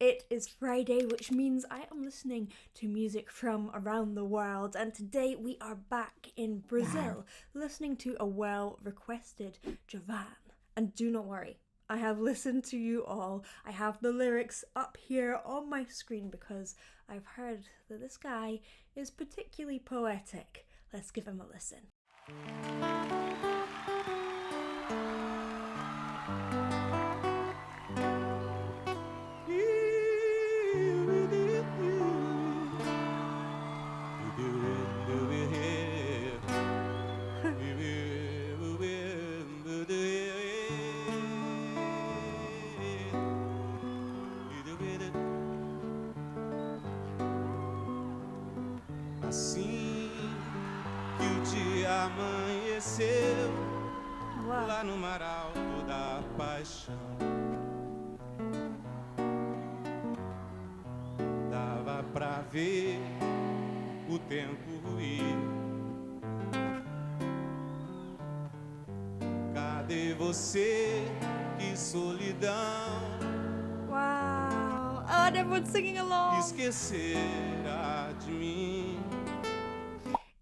It is Friday, which means I am listening to music from around the world, and today we are back in Brazil, listening to a well-requested Javan. And do not worry, I have listened to you all. I have the lyrics up here on my screen because I've heard that this guy is particularly poetic. Let's give him a listen. Assim que o dia amanheceu, Wow. lá no mar alto da paixão, dava pra ver o tempo ruir. Cadê você? Que solidão, Wow. Oh, and everyone's singing along. esquecerá de mim.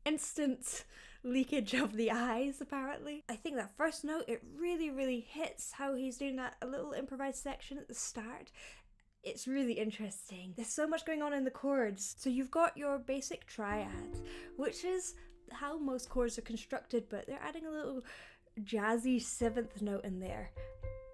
Instant leakage of the eyes, apparently. I think that first note, it really hits how he's doing that a little improvised section at the start. It's really interesting. There's so much going on in the chords. So you've got your basic triad, which is how most chords are constructed, but they're adding a little jazzy seventh note in there.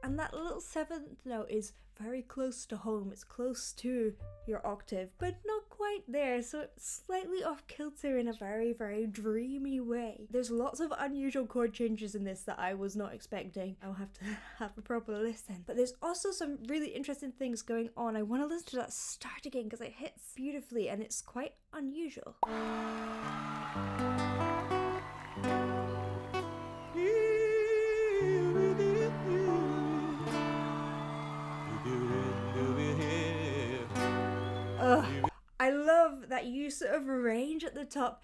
And that little seventh note is very close to home. It's close to your octave, but not quite there. So it's slightly off kilter in a very dreamy way. There's lots of unusual chord changes in this that I was not expecting. I'll have to have a proper listen. But there's also some really interesting things going on. I want to listen to that start again because it hits beautifully and it's quite unusual. I love that use of range at the top.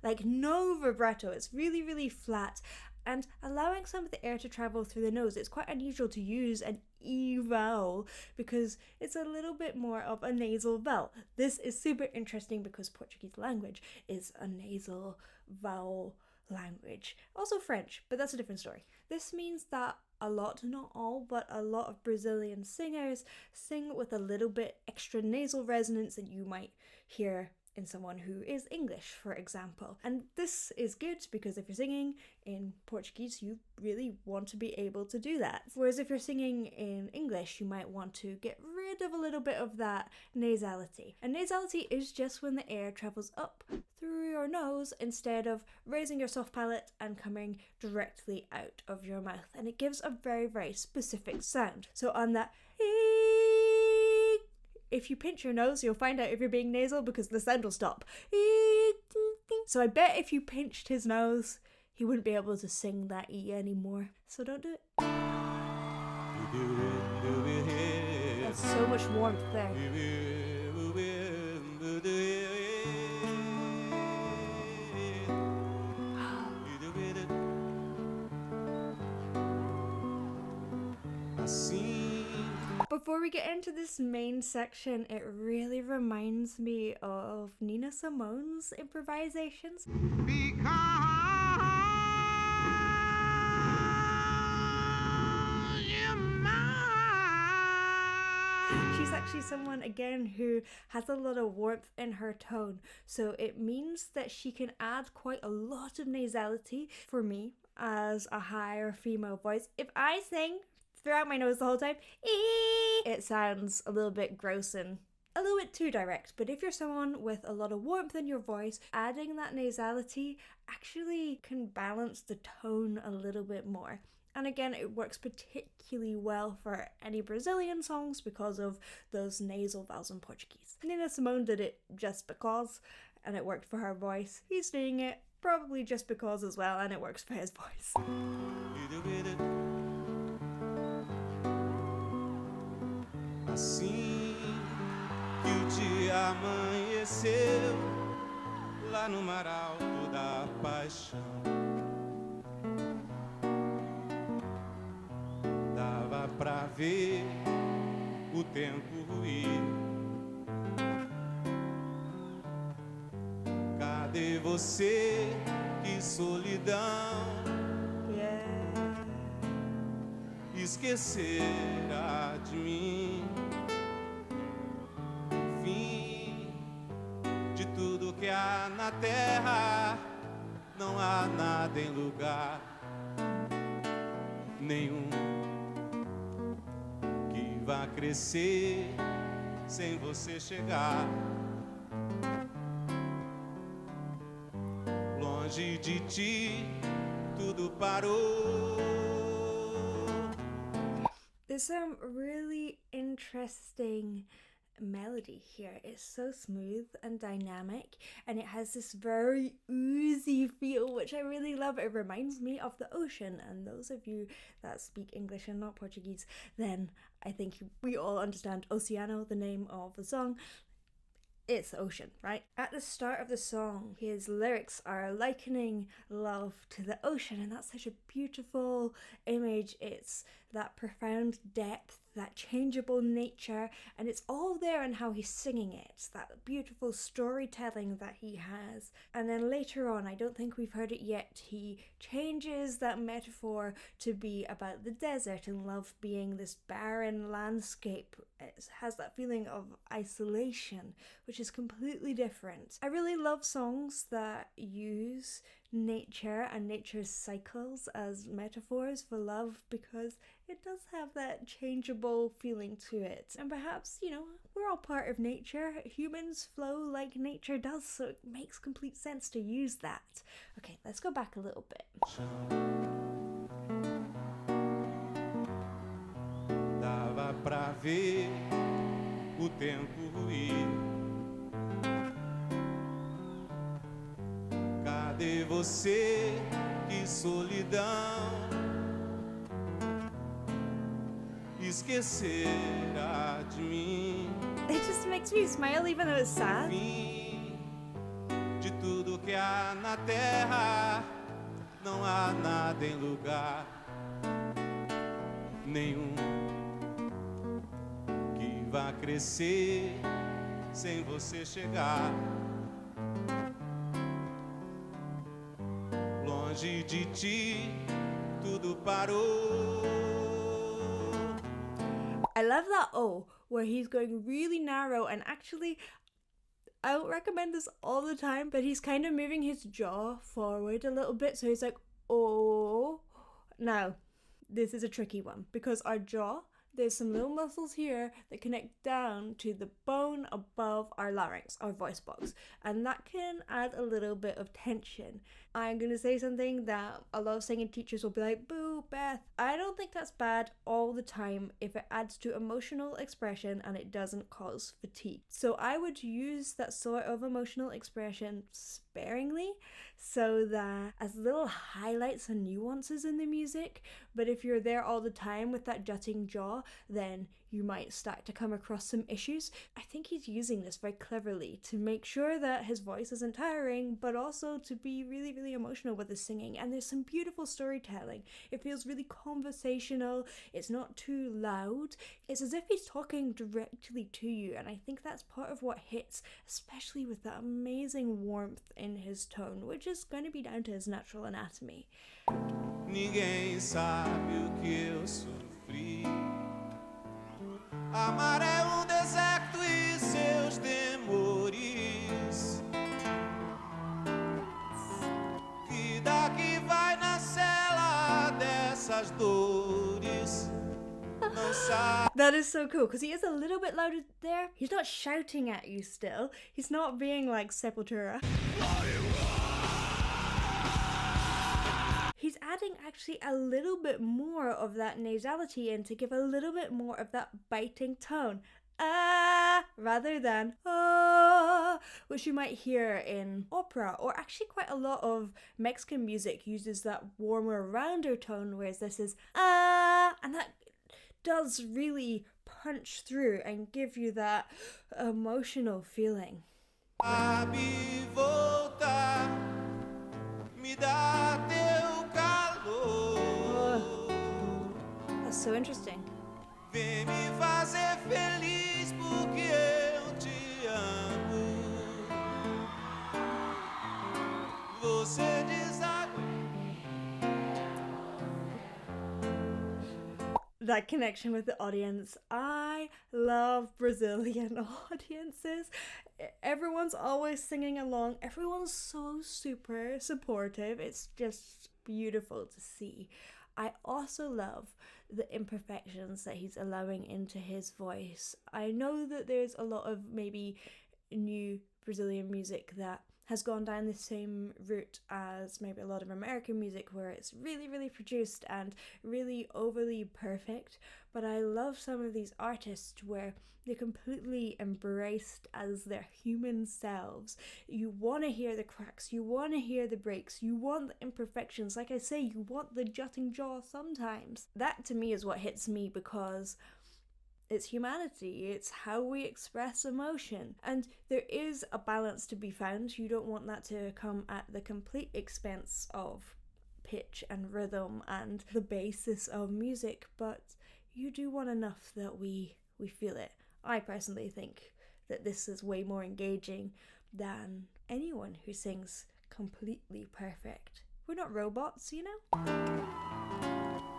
Like no vibrato. It's really flat. And allowing some of the air to travel through the nose. It's quite unusual to use an E vowel because it's a little bit more of a nasal vowel. This is super interesting because Portuguese language is a nasal vowel language. Also French, but that's a different story. This means that a lot, not all, but a lot of Brazilian singers sing with a little bit extra nasal resonance than you might hear in someone who is English, for example. And this is good because if you're singing in Portuguese, you really want to be able to do that. Whereas if you're singing in English, you might want to get rid of a little bit of that nasality. And nasality is just when the air travels up through your nose instead of raising your soft palate and coming directly out of your mouth. And it gives a very specific sound. So on that if you pinch your nose, you'll find out if you're being nasal because the sound will stop. So I bet if you pinched his nose, he wouldn't be able to sing that E anymore. So don't do it. There's so much warmth there. Before we get into this main section, it really reminds me of Nina Simone's improvisations. She's actually someone, again, who has a lot of warmth in her tone. So it means that she can add quite a lot of nasality for me as a higher female voice. If I sing throughout my nose the whole time, it sounds a little bit gross and a little bit too direct. But if you're someone with a lot of warmth in your voice, adding that nasality actually can balance the tone a little bit more. And again, it works particularly well for any Brazilian songs because of those nasal vowels in Portuguese. Nina Simone did it just because, and it worked for her voice. He's doing it probably just because as well, and it works for his voice. Assim que o dia amanheceu, lá no mar alto da paixão, dava pra ver tempo ir. Cadê você? Que solidão. Yeah. Esquecerá de mim. Fim de tudo que há na terra. Não há nada em lugar nenhum que vá crescer sem você chegar. Longe de ti, tudo parou. There's some really interesting melody here. It's so smooth and dynamic, and it has this very oozy feel, which I really love. It reminds me of the ocean, and those of you that speak English and not Portuguese, then I think we all understand Oceano, the name of the song. It's the ocean, right? At the start of the song, his lyrics are likening love to the ocean, and that's such a beautiful image. It's that profound depth, that changeable nature, and it's all there in how he's singing it, that beautiful storytelling that he has. And then later on, I don't think we've heard it yet, he changes that metaphor to be about the desert and love being this barren landscape. It has that feeling of isolation, which is completely different. I really love songs that use nature and nature's cycles as metaphors for love, because it does have that changeable feeling to it. And perhaps, you know, we're all part of nature. Humans flow like nature does, so it makes complete sense to use that. Okay, let's go back a little bit. Dava pra ver o tempo ir. Cadê você? Que solidão. Esquecerá de mim. It just makes me smile even though it's sad. Fim de tudo que há na terra. Não há nada em lugar nenhum que vá crescer sem você chegar. Longe de ti, tudo parou. I love that where he's going really narrow, and actually I don't recommend this all the time, but he's kind of moving his jaw forward a little bit, so he's like, oh. Now, this is a tricky one, because our jaw, there's some little muscles here that connect down to the bone above our larynx, our voice box, and that can add a little bit of tension. I'm going to say something that a lot of singing teachers will be like, boo, Beth. I don't think that's bad all the time if it adds to emotional expression and it doesn't cause fatigue. So I would use that sort of emotional expression sparingly, so that as little highlights and nuances in the music. But if you're there all the time with that jutting jaw, then you might start to come across some issues. I think he's using this very cleverly to make sure that his voice isn't tiring, but also to be really, really emotional with his singing. And there's some beautiful storytelling. It feels really conversational. It's not too loud. It's as if he's talking directly to you. And I think that's part of what hits, especially with that amazing warmth in his tone, which is going to be down to his natural anatomy. Ninguém sabe o que eu sofri. Amar é deserto e seus temores. Que daqui vai na cela dessas dores. Não sabe. That is so cool, because he is a little bit louder there. He's not shouting at you still. He's not being like Sepultura. He's adding actually a little bit more of that nasality in to give a little bit more of that biting tone. Rather than which you might hear in opera, or actually quite a lot of Mexican music uses that warmer, rounder tone, whereas this is and that does really punch through and give you that emotional feeling. Voltar, me dá teu calor. That's so interesting. Vem me fazer feliz. você deságua. That connection with the audience. I love Brazilian audiences. Everyone's always singing along. Everyone's so super supportive. It's just beautiful to see. I also love the imperfections that he's allowing into his voice. I know that there's a lot of maybe new Brazilian music that has gone down the same route as maybe a lot of American music, where it's really, really produced and really overly perfect. But I love some of these artists where they're completely embraced as their human selves. You want to hear the cracks, you want to hear the breaks, you want the imperfections. Like I say, you want the jutting jaw sometimes. That to me is what hits me, because it's humanity, it's how we express emotion. And there is a balance to be found. You don't want that to come at the complete expense of pitch and rhythm and the basis of music, but you do want enough that we feel it. I personally think that this is way more engaging than anyone who sings completely perfect. We're not robots, you know?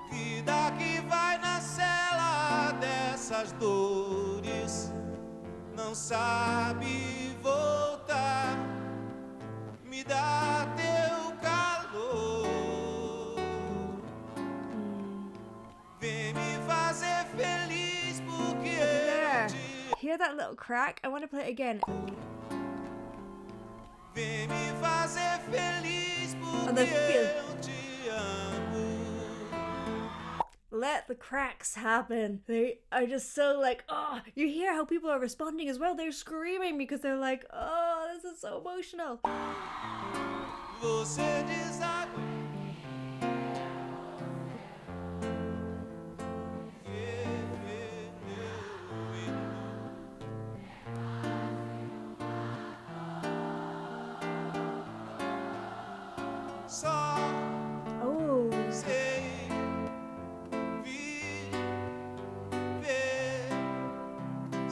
Vida que vai na cela dessas dores, não sabe voltar. Me dá teu calor, vem me fazer feliz porque Yeah. eu te Hear that little crack? I want to play it again. vem me fazer feliz And the porque feel. eu te amo. Let the cracks happen. They are just so like, oh, you hear how people are responding as well. They're screaming because they're like, oh, this is so emotional. Você deságua. Só Oh, sei viver.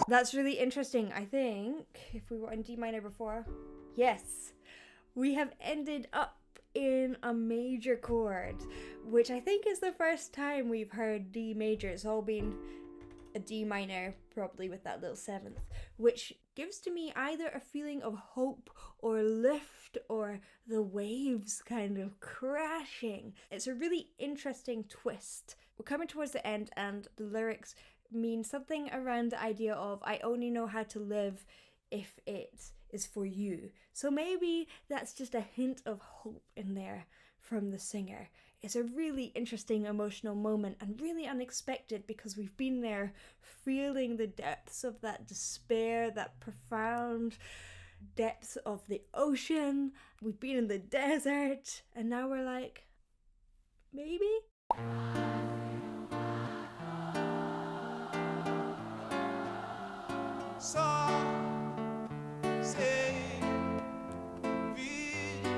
that's really interesting. I think if we were in D minor before, yes, we have ended up in a major chord, which I think is the first time we've heard D major. It's all been a D minor, probably with that little seventh, which gives to me either a feeling of hope or lift or the waves kind of crashing. It's a really interesting twist. We're coming towards the end, and the lyrics mean something around the idea of I only know how to live if it is for you. So maybe that's just a hint of hope in there from the singer. It's a really interesting emotional moment and really unexpected, because we've been there feeling the depths of that despair, that profound depths of the ocean. We've been in the desert, and now we're like, maybe? Só sei viver.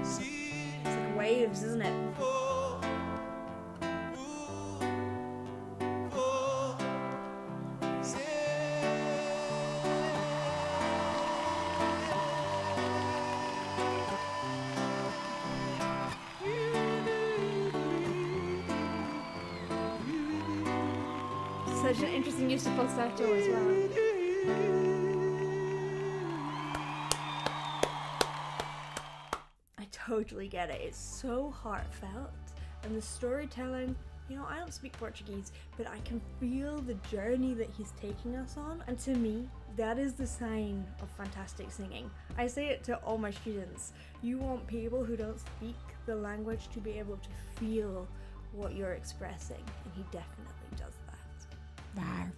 Se It's like waves, isn't it? for Such an interesting use of falsetto as well. I totally get it. It's so heartfelt, and the storytelling, you know, I don't speak Portuguese, but I can feel the journey that he's taking us on, and to me, that is the sign of fantastic singing. I say it to all my students. You want people who don't speak the language to be able to feel what you're expressing, and he definitely does that.